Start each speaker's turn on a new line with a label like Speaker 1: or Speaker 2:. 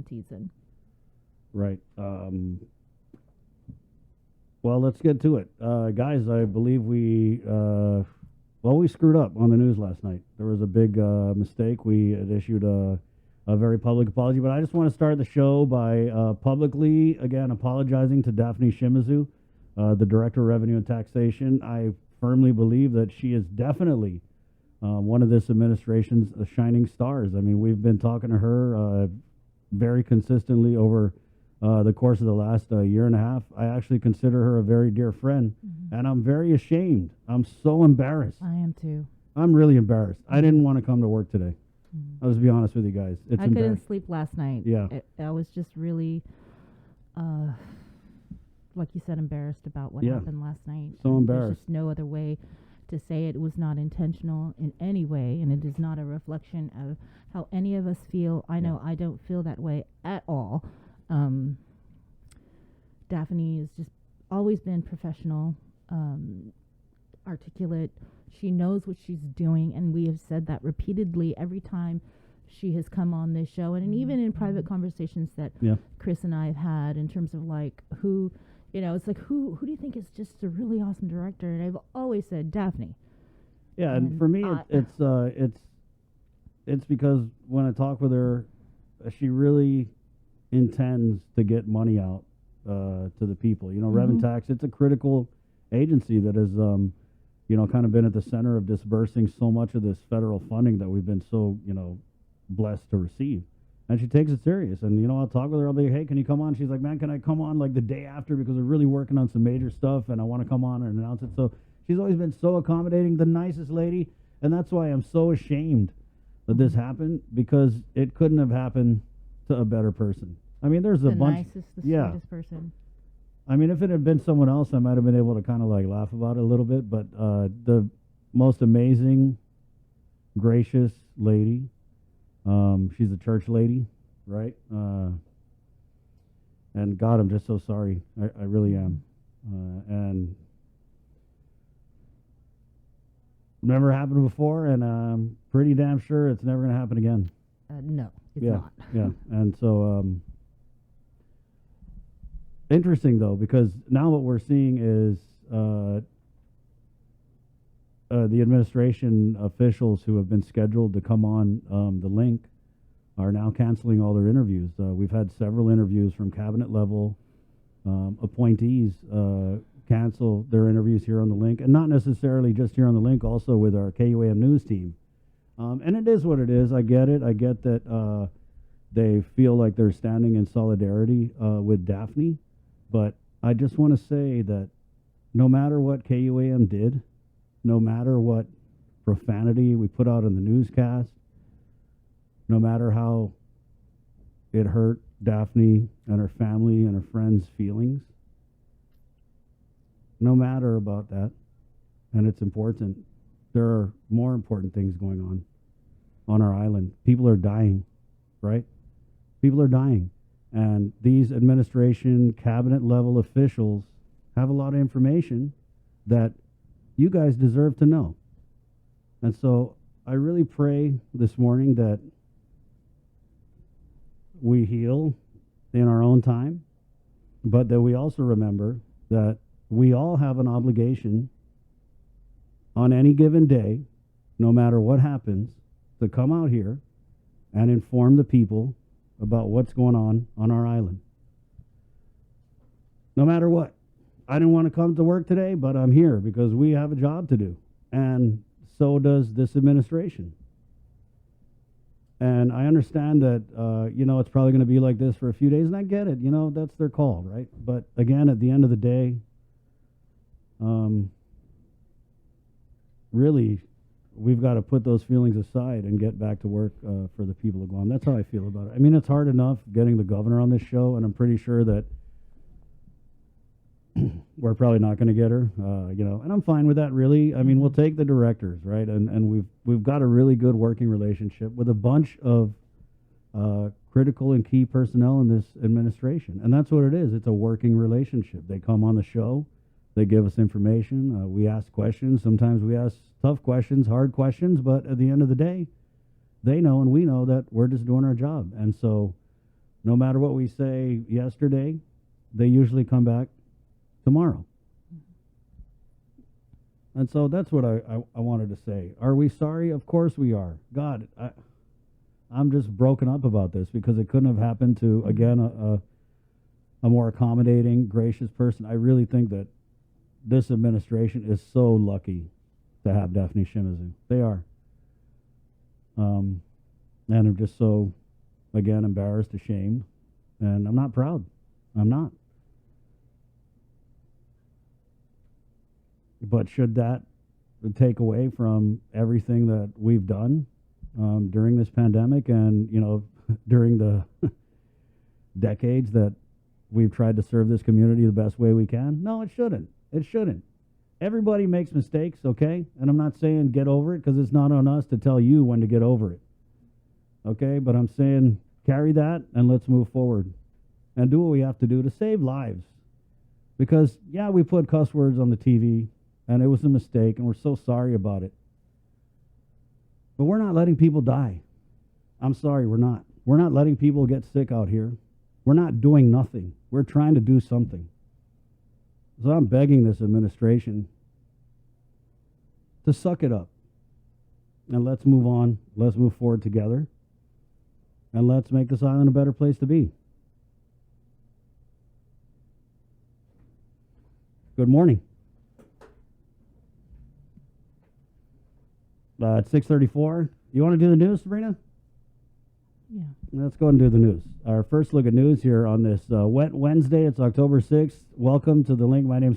Speaker 1: season.
Speaker 2: Right. Well, let's get to it. Guys, I believe we screwed up on the news last night. There was a big mistake. We had issued a very public apology, but I just want to start the show by publicly, again, apologizing to Dafne Shimizu, the Director of Revenue and Taxation. I firmly believe that she is definitely one of this administration's shining stars. I mean, we've been talking to her very consistently over the course of the last year and a half. I actually consider her a very dear friend, and I'm very ashamed. I'm so embarrassed.
Speaker 1: I am too.
Speaker 2: I'm really embarrassed. I didn't want to come to work today. I'll just be honest with you guys.
Speaker 1: I couldn't sleep last night.
Speaker 2: Yeah.
Speaker 1: I was just really, like you said, embarrassed about what happened last night.
Speaker 2: So embarrassed.
Speaker 1: There's just no other way to say it. It was not intentional in any way, and it is not a reflection of how any of us feel. I know I don't feel that way at all. Daphne has just always been professional, articulate. She knows what she's doing, and we have said that repeatedly every time she has come on this show, and even in private conversations that Chris and I have had in terms of like who, it's like who do you think is just a really awesome director? And I've always said Daphne.
Speaker 2: Yeah, and for me, it's because when I talk with her, she really intends to get money out to the people. Rev and Tax, it's a critical agency that has kind of been at the center of disbursing so much of this federal funding that we've been so blessed to receive. And she takes it serious. And I'll talk with her. I'll be, hey, can you come on? She's like, man, can I come on like the day after, because we're really working on some major stuff and I want to come on and announce it. So she's always been so accommodating, the nicest lady. And that's why I'm so ashamed that this happened, because it couldn't have happened to a better person. I mean, there's a bunch.
Speaker 1: The sweetest person.
Speaker 2: I mean, if it had been someone else, I might have been able to kind of like laugh about it a little bit. But the most amazing, gracious lady. She's a church lady, right? And God, I'm just so sorry. I really am. And never happened before, and I'm pretty damn sure it's never going to happen again.
Speaker 1: No, it's not.
Speaker 2: Yeah, and so interesting though, because now what we're seeing is the administration officials who have been scheduled to come on the link are now canceling all their interviews. We've had several interviews from cabinet level appointees cancel their interviews here on the link, and not necessarily just here on the link, also with our KUAM news team. And it is what it is. I get it. I get that they feel like they're standing in solidarity with Daphne, but I just want to say that no matter what KUAM did, no matter what profanity we put out in the newscast, no matter how it hurt Daphne and her family and her friends' feelings, no matter about that, and it's important, there are more important things going on our island. People are dying, right? People are dying. And these administration, cabinet level officials have a lot of information that you guys deserve to know. And so I really pray this morning that we heal in our own time, but that we also remember that we all have an obligation on any given day, no matter what happens, to come out here and inform the people about what's going on our island. No matter what. I didn't want to come to work today, but I'm here because we have a job to do. And so does this administration. And I understand that, it's probably going to be like this for a few days, and I get it. That's their call, right? But again, at the end of the day, really, we've got to put those feelings aside and get back to work for the people of Guam. That's how I feel about it. I mean, it's hard enough getting the governor on this show, and I'm pretty sure that we're probably not going to get her, and I'm fine with that, really. I mean, we'll take the directors, right? And we've got a really good working relationship with a bunch of critical and key personnel in this administration. And that's what it is. It's a working relationship. They come on the show. They give us information. We ask questions. Sometimes we ask tough questions, hard questions. But at the end of the day, they know and we know that we're just doing our job. And so No matter what we say yesterday, they usually come back tomorrow. And so that's what I wanted to say. Are we sorry? Of course we are. God, I'm just broken up about this because it couldn't have happened to, again, a more accommodating, gracious person. I really think that this administration is so lucky to have Dafne Shimizu. They are. And I'm just so, again, embarrassed, ashamed. And I'm not proud. I'm not. But should that take away from everything that we've done during this pandemic and, during the decades that we've tried to serve this community the best way we can? No, it shouldn't. It shouldn't. Everybody makes mistakes, okay? And I'm not saying get over it because it's not on us to tell you when to get over it. Okay? But I'm saying carry that and let's move forward and do what we have to do to save lives. Because, yeah, we put cuss words on the TV and it was a mistake and we're so sorry about it. But we're not letting people die. I'm sorry, we're not. We're not letting people get sick out here. We're not doing nothing. We're trying to do something. So I'm begging this administration to suck it up. And let's move on. Let's move forward together. And let's make this island a better place to be. Good morning. It's 6:34. You want to do the news, Sabrina?
Speaker 1: Yeah.
Speaker 2: Let's go and do the news. Our first look at news here on this wet Wednesday. It's October 6th. Welcome to the link. My name's